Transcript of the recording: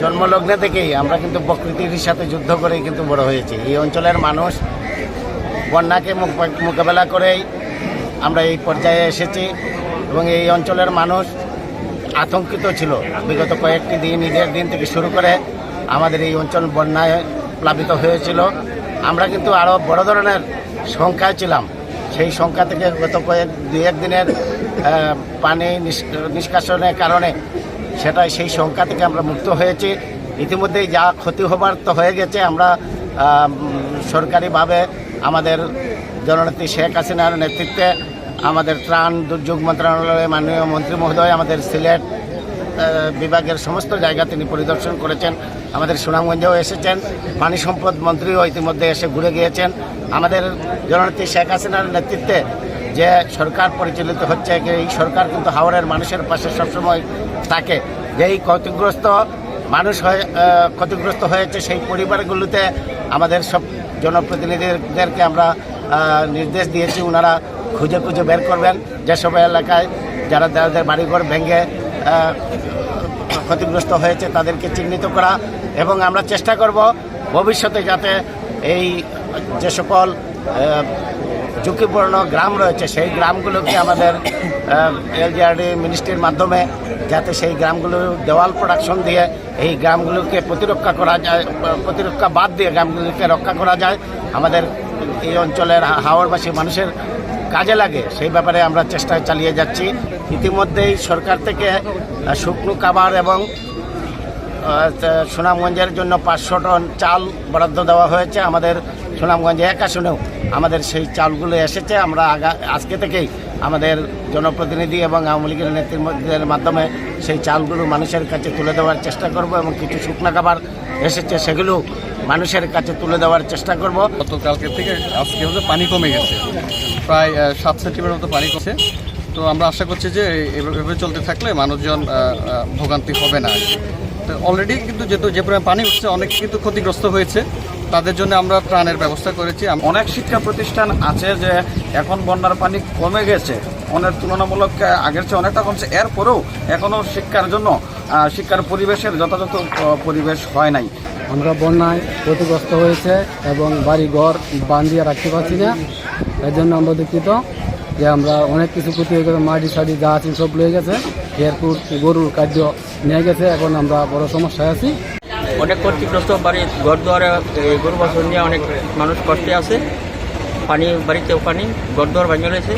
জন্মলগ্নে থেকেই আমরা কিন্তু প্রকৃতির সাথে যুদ্ধ করেই কিন্তু বড় হয়েছি। এই অঞ্চলের মানুষ বন্যাকে মোকাবেলা করেই আমরা এই পর্যায়ে এসেছি এবং এই অঞ্চলের মানুষ আতঙ্কিত ছিল বিগত কয়েকটি দিন, ঈদের দিন থেকে শুরু করে আমাদের এই অঞ্চল বন্যায় প্লাবিত হয়েছিল। আমরা কিন্তু আরও বড় ধরনের সংখ্যায় ছিলাম। সেই সংখ্যা থেকে গত দুই এক দিনের পানি নিষ্কাশনের কারণে সেই সংখ্যা থেকে আমরা মুক্ত হয়েছি। ইতিমধ্যেই যা ক্ষতি হবার তো হয়ে গেছে। আমরা সরকারিভাবে আমাদের জননেত্রী শেখ হাসিনার নেতৃত্বে আমাদের ত্রাণ দুর্যোগ মন্ত্রণালয়ের মাননীয় মন্ত্রী মহোদয় আমাদের সিলেট বিভাগের সমস্ত জায়গা তিনি পরিদর্শন করেছেন। আমাদের সুনামগঞ্জেও এসেছেন। পানি সম্পদ মন্ত্রীও ইতিমধ্যে এসে ঘুরে গিয়েছেন। আমাদের জননেত্রী শেখ হাসিনার নেতৃত্বে যে সরকার পরিচালিত হচ্ছে, এই সরকার কিন্তু হাওড়ের মানুষের পাশে সবসময় থাকে। যেই ক্ষতিগ্রস্ত হয়েছে সেই পরিবারগুলোতে আমাদের সব জনপ্রতিনিধিদেরকে আমরা নির্দেশ দিয়েছি, ওনারা খুঁজে বের করবেন যেসব এলাকায় যাদের বাড়িঘর ভেঙে ক্ষতিগ্রস্ত হয়েছে তাদেরকে চিহ্নিত করা। এবং আমরা চেষ্টা করব ভবিষ্যতে যাতে এই যে সকল ঝুঁকিপূর্ণ গ্রাম রয়েছে সেই গ্রামগুলোকে আমাদের এলজিআরডি মিনিস্ট্রির মাধ্যমে যাতে সেই গ্রামগুলো দেওয়াল প্রোডাকশন দিয়ে এই গ্রামগুলোকে প্রতিরক্ষা বাদ দিয়ে গ্রামগুলোকে রক্ষা করা যায়, আমাদের এই অঞ্চলের হাওড়বাসী মানুষের কাজে লাগে, সেই ব্যাপারে আমরা চেষ্টা চালিয়ে যাচ্ছি। ইতিমধ্যেই সরকার থেকে শুকনো খাবার এবং সুনামগঞ্জের জন্য 500 টন চাল বরাদ্দ দেওয়া হয়েছে। আমাদের সুনামগঞ্জে এক আসনেও আমাদের সেই চালগুলো এসেছে। আমরা আজকে থেকেই আমাদের জনপ্রতিনিধি এবং আওয়ামী লীগের নেতৃত্বের মাধ্যমে সেই চালগুলো মানুষের কাছে তুলে দেওয়ার চেষ্টা করব এবং কিছু শুকনো খাবার এসেছে সেগুলো মানুষের কাছে তুলে দেওয়ার চেষ্টা করব। গতকালকে থেকে আজকে হচ্ছে পানি কমে গেছে, প্রায় 7 সেন্টিমিটার মতো পানি কমছে। তো আমরা আশা করছি যে এভাবে চলতে থাকলে মানুষজন ভোগান্তি হবে না। তো অলরেডি কিন্তু যে পরিমাণ পানি উঠছে অনেকে কিন্তু ক্ষতিগ্রস্ত হয়েছে, তাদের জন্য আমরা ত্রাণের ব্যবস্থা করেছি। অনেক শিক্ষা প্রতিষ্ঠান আছে যে এখন বন্যার পানি কমে গেছে, অনেক তুলনামূলক আগের চেয়ে অনেকটা কমছে, এরপরেও এখনও শিক্ষার পরিবেশের যথাযথ পরিবেশ হয় নাই। আমরা বন্যায় ক্ষতিগ্রস্ত হয়েছে এবং বাড়ি ঘর বাঁধিয়ে রাখতে পারছি না। এর জন্য আমরা দুঃখিত যে আমরা অনেক কিছু ক্ষতি হয়ে গেছে, মাটি সাটি যা আছে সব লয়ে গেছে, এরপর গরুর খাদ্য নিয়ে গেছে। এখন আমরা বড় সমস্যায় আছি। অনেক ক্ষতিগ্রস্ত বাড়ি ঘর দুয়ারে গরু বাছুর নিয়ে অনেক মানুষ কষ্টে আছে। পানি বাড়িতেও পানি, ঘর দুয়ার ভাঙে রয়েছে।